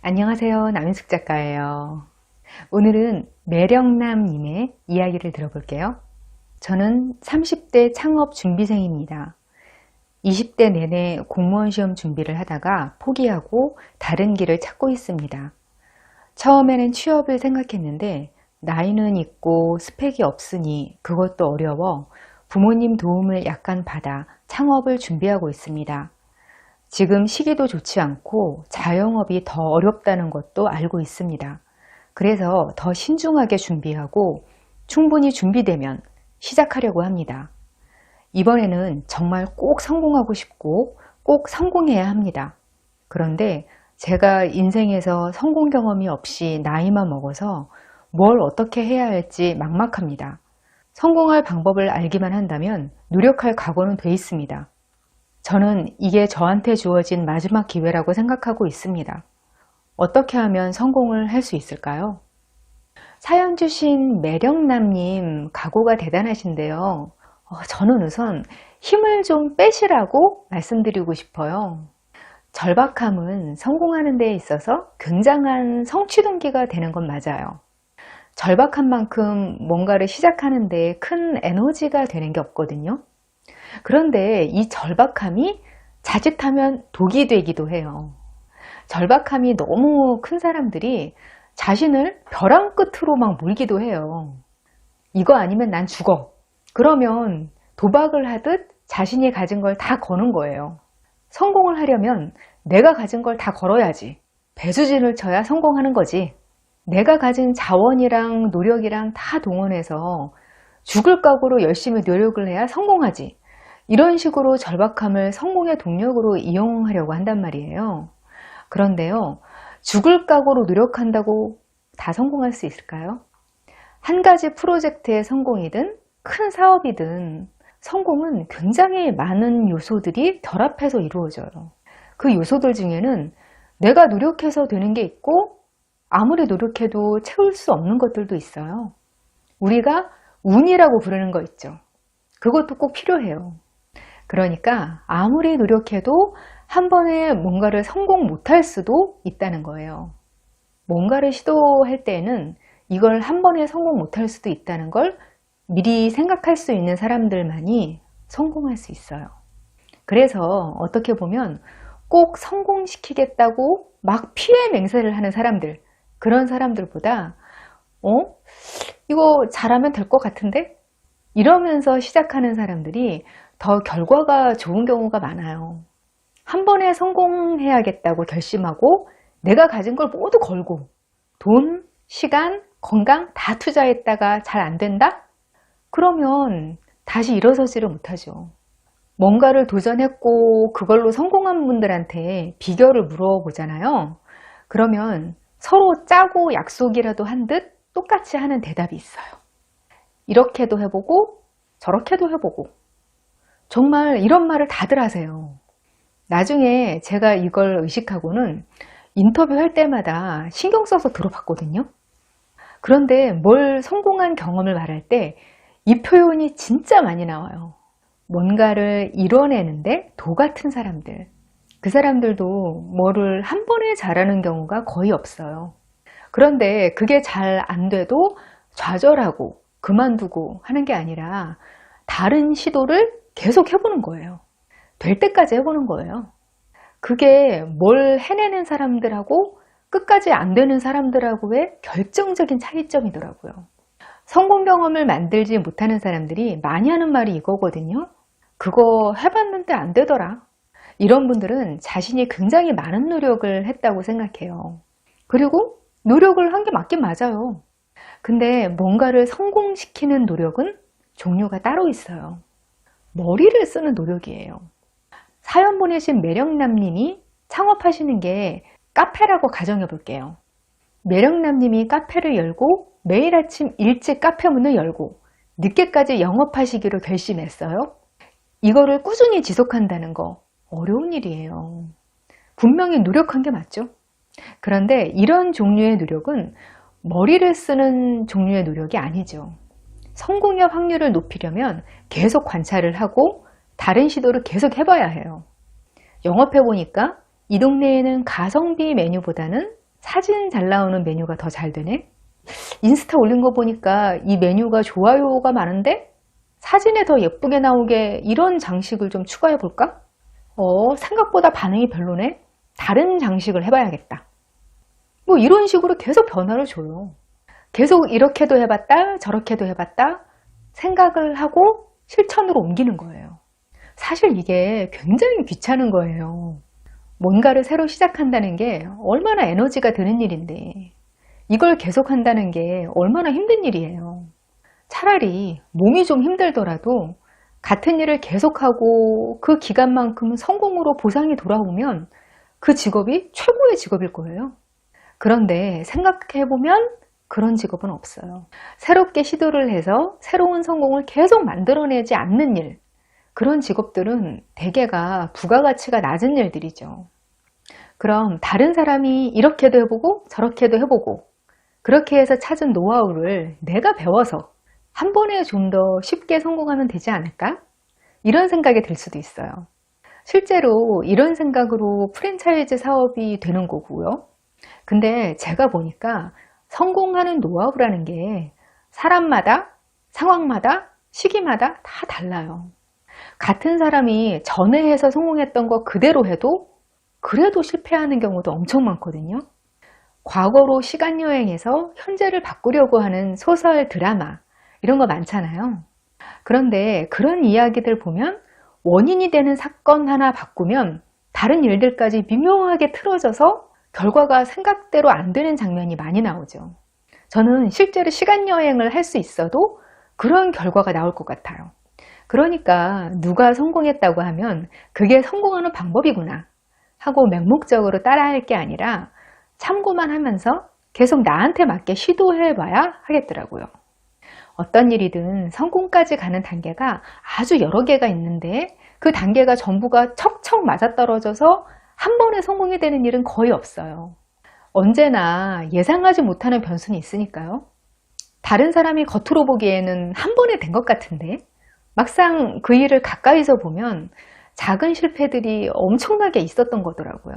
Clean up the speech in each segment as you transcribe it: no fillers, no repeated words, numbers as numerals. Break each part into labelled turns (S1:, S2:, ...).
S1: 안녕하세요. 남인숙 작가예요. 오늘은 매력남님의 이야기를 들어볼게요. 저는 30대 창업 준비생입니다. 20대 내내 공무원 시험 준비를 하다가 포기하고 다른 길을 찾고 있습니다. 처음에는 취업을 생각했는데 나이는 있고 스펙이 없으니 그것도 어려워 부모님 도움을 약간 받아 창업을 준비하고 있습니다. 지금 시기도 좋지 않고 자영업이 더 어렵다는 것도 알고 있습니다. 그래서 더 신중하게 준비하고 충분히 준비되면 시작하려고 합니다. 이번에는 정말 꼭 성공하고 싶고 꼭 성공해야 합니다. 그런데 제가 인생에서 성공 경험이 없이 나이만 먹어서 뭘 어떻게 해야 할지 막막합니다. 성공할 방법을 알기만 한다면 노력할 각오는 돼 있습니다. 저는 이게 저한테 주어진 마지막 기회라고 생각하고 있습니다. 어떻게 하면 성공을 할 수 있을까요? 사연 주신 매력남님 각오가 대단하신데요. 저는 우선 힘을 좀 빼시라고 말씀드리고 싶어요. 절박함은 성공하는 데 있어서 굉장한 성취동기가 되는 건 맞아요. 절박한 만큼 뭔가를 시작하는 데 큰 에너지가 되는 게 없거든요. 그런데 이 절박함이 자칫하면 독이 되기도 해요. 절박함이 너무 큰 사람들이 자신을 벼랑 끝으로 막 몰기도 해요. 이거 아니면 난 죽어. 그러면 도박을 하듯 자신이 가진 걸 다 거는 거예요. 성공을 하려면 내가 가진 걸 다 걸어야지. 배수진을 쳐야 성공하는 거지. 내가 가진 자원이랑 노력이랑 다 동원해서 죽을 각오로 열심히 노력을 해야 성공하지. 이런 식으로 절박함을 성공의 동력으로 이용하려고 한단 말이에요. 그런데요, 죽을 각오로 노력한다고 다 성공할 수 있을까요? 한 가지 프로젝트의 성공이든 큰 사업이든 성공은 굉장히 많은 요소들이 결합해서 이루어져요. 그 요소들 중에는 내가 노력해서 되는 게 있고 아무리 노력해도 채울 수 없는 것들도 있어요. 우리가 운이라고 부르는 거 있죠. 그것도 꼭 필요해요. 그러니까 아무리 노력해도 한 번에 뭔가를 성공 못할 수도 있다는 거예요. 뭔가를 시도할 때는 이걸 한 번에 성공 못할 수도 있다는 걸 미리 생각할 수 있는 사람들만이 성공할 수 있어요. 그래서 어떻게 보면 꼭 성공시키겠다고 막 피해 맹세를 하는 사람들, 그런 사람들보다 이거 잘하면 될 것 같은데? 이러면서 시작하는 사람들이 더 결과가 좋은 경우가 많아요. 한 번에 성공해야겠다고 결심하고 내가 가진 걸 모두 걸고 돈, 시간, 건강 다 투자했다가 잘 안 된다? 그러면 다시 일어서지를 못하죠. 뭔가를 도전했고 그걸로 성공한 분들한테 비결을 물어보잖아요. 그러면 서로 짜고 약속이라도 한 듯 똑같이 하는 대답이 있어요. 이렇게도 해보고 저렇게도 해보고 정말 이런 말을 다들 하세요. 나중에 제가 이걸 의식하고는 인터뷰할 때마다 신경 써서 들어봤거든요. 그런데 뭘 성공한 경험을 말할 때 이 표현이 진짜 많이 나와요. 뭔가를 이뤄내는데 도 같은 사람들. 그 사람들도 뭐를 한 번에 잘하는 경우가 거의 없어요. 그런데 그게 잘 안 돼도 좌절하고 그만두고 하는 게 아니라 다른 시도를 계속 해보는 거예요. 될 때까지 해보는 거예요. 그게 뭘 해내는 사람들하고 끝까지 안 되는 사람들하고의 결정적인 차이점이더라고요. 성공 경험을 만들지 못하는 사람들이 많이 하는 말이 이거거든요. 그거 해봤는데 안 되더라. 이런 분들은 자신이 굉장히 많은 노력을 했다고 생각해요. 그리고 노력을 한 게 맞긴 맞아요. 근데 뭔가를 성공시키는 노력은 종류가 따로 있어요. 머리를 쓰는 노력이에요. 사연 보내신 매력남님이 창업하시는 게 카페라고 가정해 볼게요. 매력남님이 카페를 열고 매일 아침 일찍 카페 문을 열고 늦게까지 영업하시기로 결심했어요. 이거를 꾸준히 지속한다는 거 어려운 일이에요. 분명히 노력한 게 맞죠? 그런데 이런 종류의 노력은 머리를 쓰는 종류의 노력이 아니죠. 성공의 확률을 높이려면 계속 관찰을 하고 다른 시도를 계속 해봐야 해요. 영업해보니까 이 동네에는 가성비 메뉴보다는 사진 잘 나오는 메뉴가 더 잘 되네? 인스타 올린 거 보니까 이 메뉴가 좋아요가 많은데 사진에 더 예쁘게 나오게 이런 장식을 좀 추가해 볼까? 생각보다 반응이 별로네? 다른 장식을 해봐야겠다. 뭐 이런 식으로 계속 변화를 줘요. 계속 이렇게도 해봤다, 저렇게도 해봤다, 생각을 하고 실천으로 옮기는 거예요. 사실 이게 굉장히 귀찮은 거예요. 뭔가를 새로 시작한다는 게 얼마나 에너지가 드는 일인데 이걸 계속 한다는 게 얼마나 힘든 일이에요. 차라리 몸이 좀 힘들더라도 같은 일을 계속하고 그 기간만큼 성공으로 보상이 돌아오면 그 직업이 최고의 직업일 거예요. 그런데 생각해보면 그런 직업은 없어요. 새롭게 시도를 해서 새로운 성공을 계속 만들어내지 않는 일, 그런 직업들은 대개가 부가가치가 낮은 일들이죠. 그럼 다른 사람이 이렇게도 해보고 저렇게도 해보고 그렇게 해서 찾은 노하우를 내가 배워서 한 번에 좀 더 쉽게 성공하면 되지 않을까? 이런 생각이 들 수도 있어요. 실제로 이런 생각으로 프랜차이즈 사업이 되는 거고요. 근데 제가 보니까 성공하는 노하우라는 게 사람마다, 상황마다, 시기마다 다 달라요. 같은 사람이 전에 해서 성공했던 거 그대로 해도 그래도 실패하는 경우도 엄청 많거든요. 과거로 시간여행해서 현재를 바꾸려고 하는 소설, 드라마 이런 거 많잖아요. 그런데 그런 이야기들 보면 원인이 되는 사건 하나 바꾸면 다른 일들까지 미묘하게 틀어져서 결과가 생각대로 안 되는 장면이 많이 나오죠. 저는 실제로 시간여행을 할 수 있어도 그런 결과가 나올 것 같아요. 그러니까 누가 성공했다고 하면 그게 성공하는 방법이구나 하고 맹목적으로 따라할 게 아니라 참고만 하면서 계속 나한테 맞게 시도해봐야 하겠더라고요. 어떤 일이든 성공까지 가는 단계가 아주 여러 개가 있는데 그 단계가 전부가 척척 맞아떨어져서 한 번에 성공이 되는 일은 거의 없어요. 언제나 예상하지 못하는 변수는 있으니까요. 다른 사람이 겉으로 보기에는 한 번에 된 것 같은데 막상 그 일을 가까이서 보면 작은 실패들이 엄청나게 있었던 거더라고요.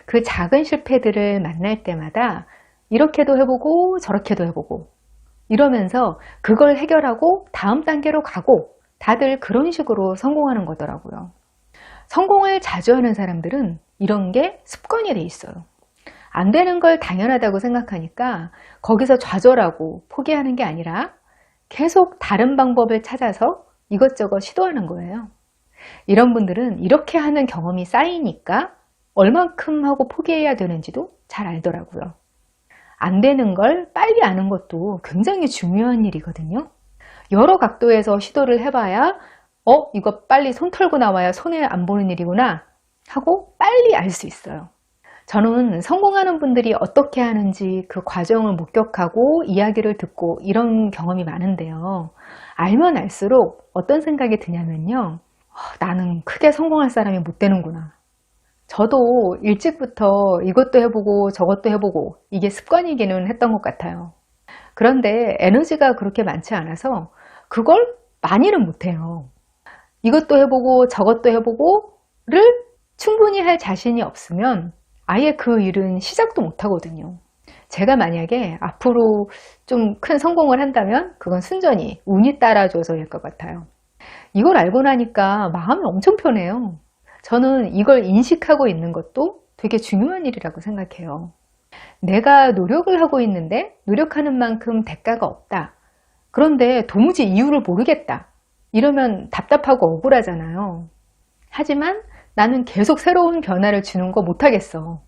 S1: 그 작은 실패들을 만날 때마다 이렇게도 해보고 저렇게도 해보고 이러면서 그걸 해결하고 다음 단계로 가고 다들 그런 식으로 성공하는 거더라고요. 성공을 자주 하는 사람들은 이런 게 습관이 돼 있어요. 안 되는 걸 당연하다고 생각하니까 거기서 좌절하고 포기하는 게 아니라 계속 다른 방법을 찾아서 이것저것 시도하는 거예요. 이런 분들은 이렇게 하는 경험이 쌓이니까 얼만큼 하고 포기해야 되는지도 잘 알더라고요. 안 되는 걸 빨리 아는 것도 굉장히 중요한 일이거든요. 여러 각도에서 시도를 해봐야 이거 빨리 손 털고 나와야 손에 안 보는 일이구나 하고 빨리 알 수 있어요. 저는 성공하는 분들이 어떻게 하는지 그 과정을 목격하고 이야기를 듣고 이런 경험이 많은데요. 알면 알수록 어떤 생각이 드냐면요. 나는 크게 성공할 사람이 못 되는구나. 저도 일찍부터 이것도 해보고 저것도 해보고 이게 습관이기는 했던 것 같아요. 그런데 에너지가 그렇게 많지 않아서 그걸 많이는 못해요. 이것도 해보고 저것도 해보고를 충분히 할 자신이 없으면 아예 그 일은 시작도 못하거든요. 제가 만약에 앞으로 좀 큰 성공을 한다면 그건 순전히 운이 따라줘서일 것 같아요. 이걸 알고 나니까 마음이 엄청 편해요. 저는 이걸 인식하고 있는 것도 되게 중요한 일이라고 생각해요. 내가 노력을 하고 있는데 노력하는 만큼 대가가 없다. 그런데 도무지 이유를 모르겠다. 이러면 답답하고 억울하잖아요. 하지만 나는 계속 새로운 변화를 주는 거 못하겠어.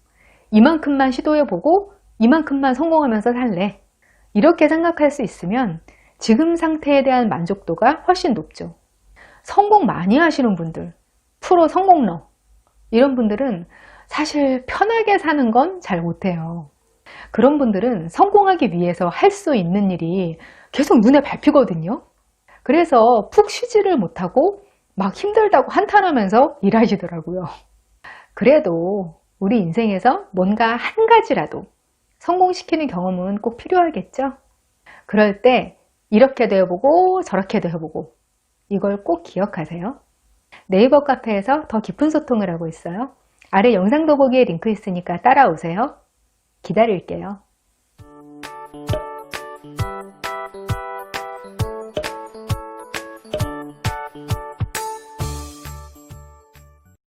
S1: 이만큼만 시도해보고 이만큼만 성공하면서 살래. 이렇게 생각할 수 있으면 지금 상태에 대한 만족도가 훨씬 높죠. 성공 많이 하시는 분들, 프로 성공러 이런 분들은 사실 편하게 사는 건 잘 못해요. 그런 분들은 성공하기 위해서 할 수 있는 일이 계속 눈에 밟히거든요. 그래서 푹 쉬지를 못하고 막 힘들다고 한탄하면서 일하시더라고요. 그래도 우리 인생에서 뭔가 한 가지라도 성공시키는 경험은 꼭 필요하겠죠? 그럴 때 이렇게도 해보고 저렇게도 해보고 이걸 꼭 기억하세요. 네이버 카페에서 더 깊은 소통을 하고 있어요. 아래 영상 더보기에 링크 있으니까 따라오세요. 기다릴게요.